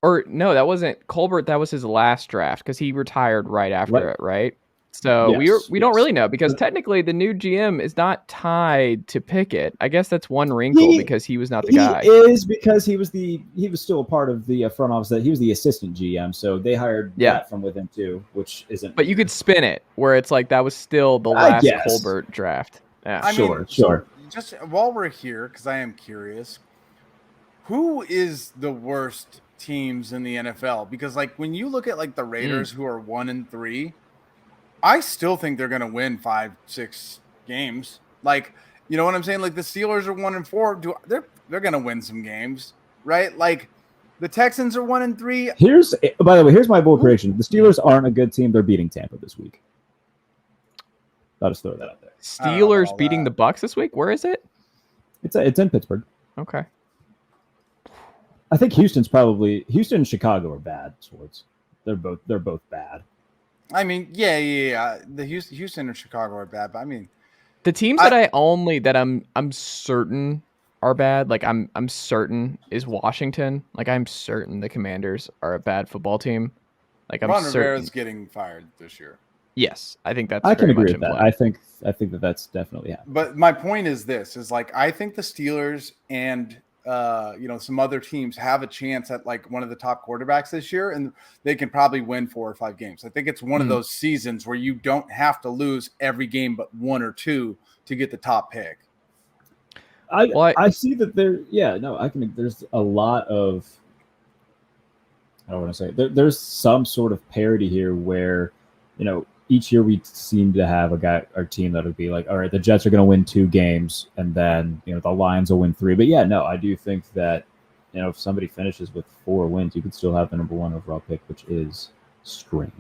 Or no, that wasn't Colbert. That was his last draft because he retired right after it, right? So we don't really know because technically the new GM is not tied to Pickett. I guess that's one wrinkle because he was not the guy. He is because he was still a part of the front office. That he was the assistant GM, so they hired that from within too, which isn't. But you could spin it where it's like that was still the last Colbert draft. Yeah, sure. Just while we're here, because I am curious, who is the worst teams in the NFL? Because like when you look at like the Raiders who are 1-3, I still think they're going to win 5-6 games. Like, you know what I'm saying? Like the Steelers are 1-4. They're going to win some games, right? Like the Texans are 1-3. By the way, here's my bold prediction. The Steelers aren't a good team. They're beating Tampa this week. I'll just throw that out there. Steelers beating the Bucs this week. Where is it? It's in Pittsburgh. Okay. I think Houston and Chicago are bad sports. They're both bad. I mean, yeah. The Houston and Chicago are bad, but I mean, the teams that I'm certain are bad. Like I'm certain is Washington. Like I'm certain the Commanders are a bad football team. Like I'm certain Rivera's getting fired this year. Yes, I think that's. I can agree with that. I think that's definitely happening. But my point is like I think the Steelers and some other teams have a chance at like one of the top quarterbacks this year, and they can probably win 4 or 5 games. I think it's one of those seasons where you don't have to lose every game but 1 or 2 to get the top pick. I see that there's a lot of, I don't want to say there's some sort of parity here where, each year we seem to have a team that would be like, all right, the Jets are going to win 2 games, and then the Lions will win 3. But I do think that if somebody finishes with 4 wins, you could still have the number 1 overall pick, which is strange.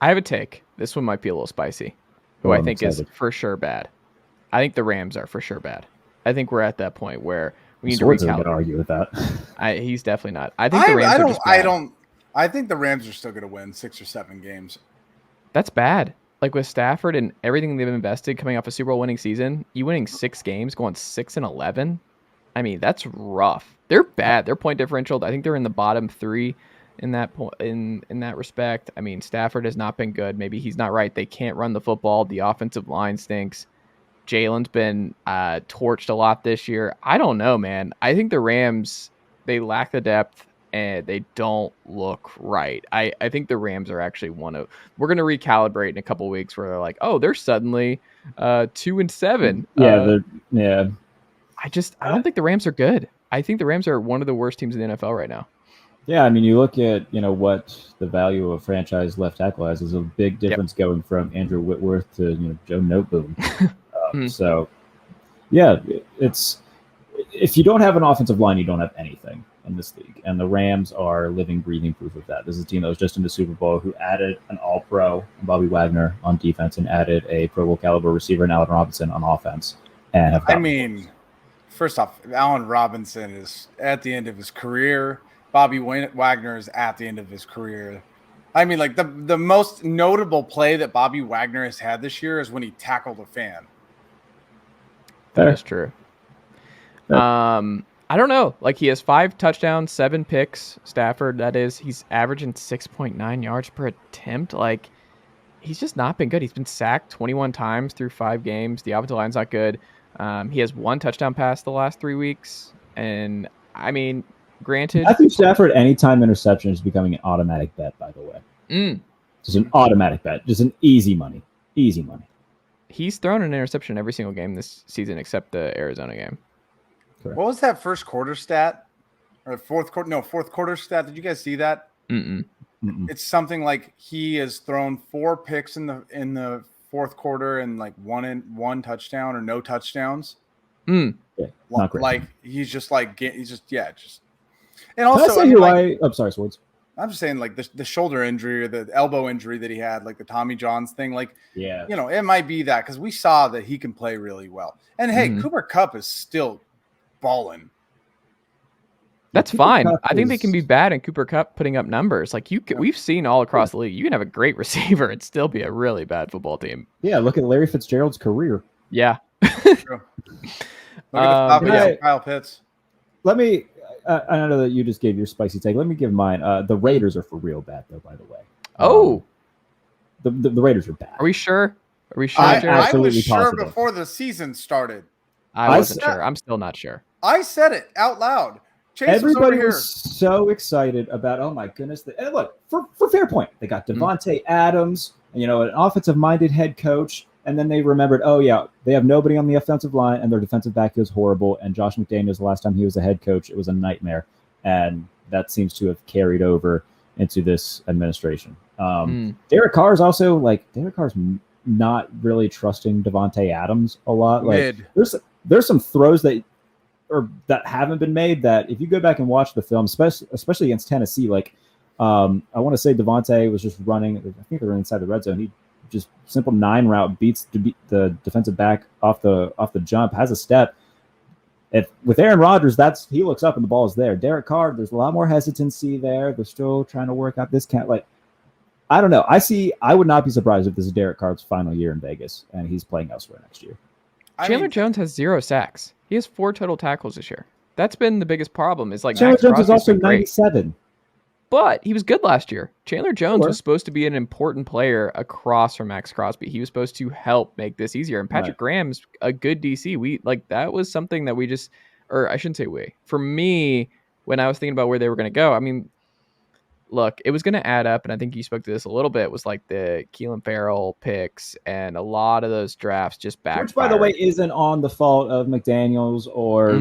I have a take. This one might be a little spicy. Who I think is for sure bad. I think the Rams are for sure bad. I think we're at that point where we need to recalibrate. Going to argue with that. He's definitely not. I think the Rams are just bad. I think the Rams are still going to win 6 or 7 games. That's bad. Like with Stafford and everything they've invested coming off a Super Bowl winning season, you winning 6 games, going 6-11. I mean, that's rough. They're bad. Their point differential, I think they're in the bottom 3 in that in that respect. I mean, Stafford has not been good. Maybe he's not right. They can't run the football. The offensive line stinks. Jalen's been torched a lot this year. I don't know, man. I think the Rams, they lack the depth. And they don't look right. I think the Rams are actually we're going to recalibrate in a couple of weeks where they're like, oh, they're suddenly 2-7. Yeah. I don't think the Rams are good. I think the Rams are one of the worst teams in the NFL right now. Yeah, I mean, you look at what the value of a franchise left tackle has is a big difference going from Andrew Whitworth to Joe Noteboom. So, yeah, it's if you don't have an offensive line, you don't have anything in this league, and the Rams are living, breathing proof of that. This is a team that was just in the Super Bowl who added an All-Pro, Bobby Wagner, on defense, and added a Pro Bowl caliber receiver, Allen Robinson, on offense. And first off, Allen Robinson is at the end of his career. Bobby Wagner is at the end of his career. I mean, like the most notable play that Bobby Wagner has had this year is when he tackled a fan. That is true. I don't know. Like he has 5 touchdowns, 7 picks. Stafford, that is, he's averaging 6.9 yards per attempt. Like he's just not been good. He's been sacked 21 times through 5 games. The offensive line's not good. He has 1 touchdown pass the last 3 weeks. And I mean, granted, Matthew Stafford, anytime interception is becoming an automatic bet, by the way. Just an automatic bet. Just an easy money. Easy money. He's thrown an interception every single game this season except the Arizona game. Correct. What was that first quarter stat? Or fourth quarter stat. Did you guys see that? Mm-mm. It's something like he has thrown 4 picks in the fourth quarter and like one touchdown or no touchdowns. Yeah, not great. Like he's just. And also, I'm sorry, Swords. I'm just saying, like the shoulder injury or the elbow injury that he had, like the Tommy Johns thing, like it might be that because we saw that he can play really well. And hey, Cooper Kupp is still balling. That's fine. I think they can be bad and Cooper Kupp putting up numbers. Like we've seen all across the league. You can have a great receiver and still be a really bad football team. Yeah, look at Larry Fitzgerald's career. Yeah. Look at the Falcons yeah. and Kyle Pitts. Let me. I know that you just gave your spicy take. Let me give mine. The Raiders are for real bad, though. By the way. The Raiders are bad. Are we sure? Are we sure? I was sure positive. before the season started. I wasn't sure. I'm still not sure. I said it out loud. Chase Everybody was was so excited about. Oh my goodness! And look, for fair point, they got Devontae Adams, an offensive-minded head coach, and then they remembered, oh yeah, they have nobody on the offensive line, and their defensive backfield is horrible. And Josh McDaniels, the last time he was a head coach, it was a nightmare, and that seems to have carried over into this administration. Derek Carr is also Derek Carr's not really trusting Devontae Adams a lot. There's some throws that haven't been made that if you go back and watch the film, especially against Tennessee, I want to say Devontae was just running. I think they were inside the red zone. He just simple 9 route beats the defensive back off the jump, has a step. With Aaron Rodgers, he looks up and the ball is there. Derek Carr, there's a lot more hesitancy there. They're still trying to work out this I don't know. I would not be surprised if this is Derek Carr's final year in Vegas and he's playing elsewhere next year. Chandler Jones has 0 sacks. He has 4 total tackles this year. That's been the biggest problem. Is Chandler Jones is also 97. But he was good last year. Chandler Jones was supposed to be an important player across from Max Crosby. He was supposed to help make this easier. And Patrick Graham's a good DC. That was something that I shouldn't say we. For me, when I was thinking about where they were going to go, I mean, look, it was going to add up, and I think you spoke to this a little bit, was the Keelan Farrell picks and a lot of those drafts just backfired. Which, by the way, isn't on the fault of McDaniels or,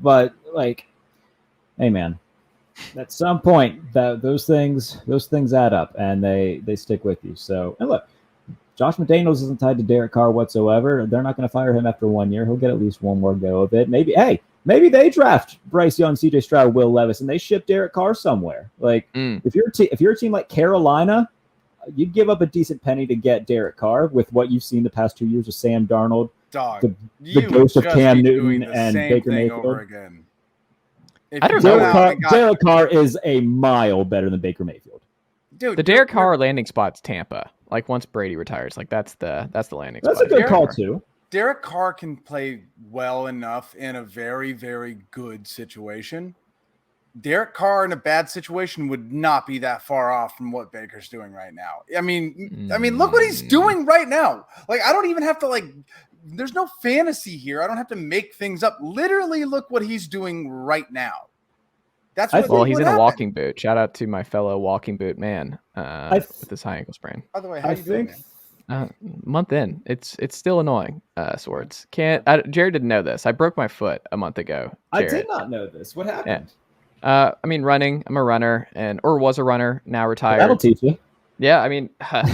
but hey, man, at some point those things add up and they stick with you. So, and look, Josh McDaniels isn't tied to Derek Carr whatsoever. They're not going to fire him after 1 year. He'll get at least one more go of it. Maybe they draft Bryce Young, C.J. Stroud, Will Levis, and they ship Derek Carr somewhere. If you're a team like Carolina, you'd give up a decent penny to get Derek Carr with what you've seen the past 2 years of Sam Darnold, the ghost of Cam Newton, and Baker Mayfield. Derek Carr is a mile better than Baker Mayfield. Dude, the Derek Carr landing spot's Tampa. Once Brady retires, that's the landing spot. That's a good call too. Derek Carr can play well enough in a very, very good situation. Derek Carr in a bad situation would not be that far off from what Baker's doing right now. I mean, look what he's doing right now. I don't even have to there's no fantasy here. I don't have to make things up. Literally, look what he's doing right now. That's what he's in a walking boot. Shout out to my fellow walking boot man with this high ankle sprain. By the way, how you doing, man? Month in, it's still annoying. Swords Jared didn't know this. I broke my foot a month ago. Jared. I did not know this. What happened? Running. I'm a runner or was a runner. Now retired. That'll teach you. Yeah,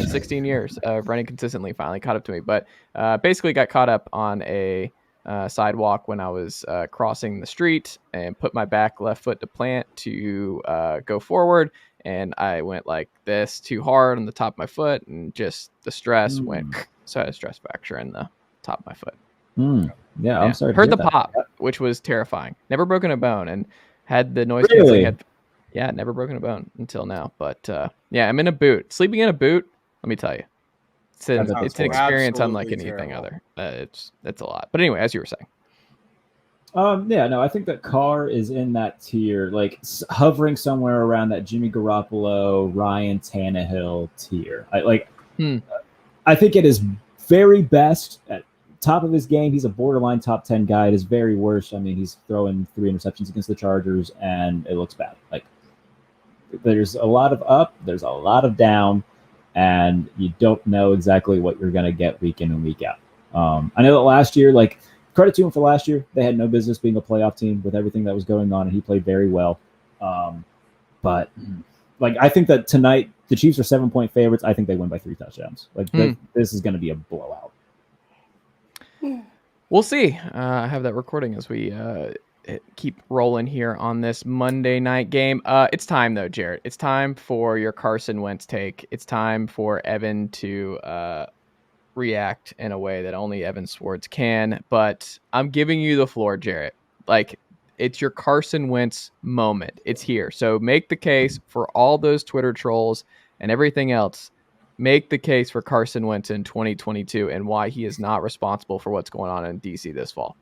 16 years of running consistently finally caught up to me. But basically got caught up on a sidewalk when I was crossing the street and put my left foot to plant to go forward. And I went like this too hard on the top of my foot, and just the stress went. So I had a stress fracture in the top of my foot. Yeah, I'm sorry. Heard the pop, which was terrifying. Never broken a bone, and had the noise canceling. Never broken a bone until now. But I'm in a boot. Sleeping in a boot, let me tell you, it's an experience unlike anything other. It's a lot. But anyway, as you were saying. I think that Carr is in that tier, hovering somewhere around that Jimmy Garoppolo, Ryan Tannehill tier. I think at his very best, at top of his game, he's a borderline top 10 guy. At his very worst, he's throwing 3 interceptions against the Chargers, and it looks bad. There's a lot of up, there's a lot of down, and you don't know exactly what you're going to get week in and week out. I know that last year, credit to him for last year. They had no business being a playoff team with everything that was going on, and he played very well. But I think that tonight the Chiefs are 7-point favorites. I think they win by 3 touchdowns. This is going to be a blowout. We'll see. I have that recording as we keep rolling here on this Monday night game. It's time though, Jarrett. It's time for your Carson Wentz take. It's time for Evan to react in a way that only Evan Sowards can, but I'm giving you the floor, Jarrett. It's your Carson Wentz moment. It's here. So make the case for all those Twitter trolls and everything else. Make the case for Carson Wentz in 2022 and why he is not responsible for what's going on in DC this fall.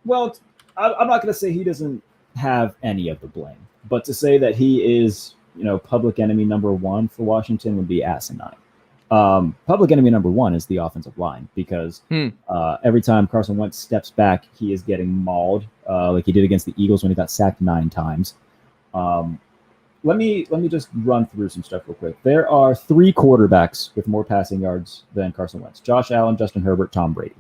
Well, I'm not going to say he doesn't have any of the blame, but to say that he is, public enemy number one for Washington would be asinine. Public enemy number one is the offensive line because every time Carson Wentz steps back, he is getting mauled, like he did against the Eagles when he got sacked 9 times. Let me just run through some stuff real quick. There are 3 quarterbacks with more passing yards than Carson Wentz: Josh Allen, Justin Herbert, Tom Brady.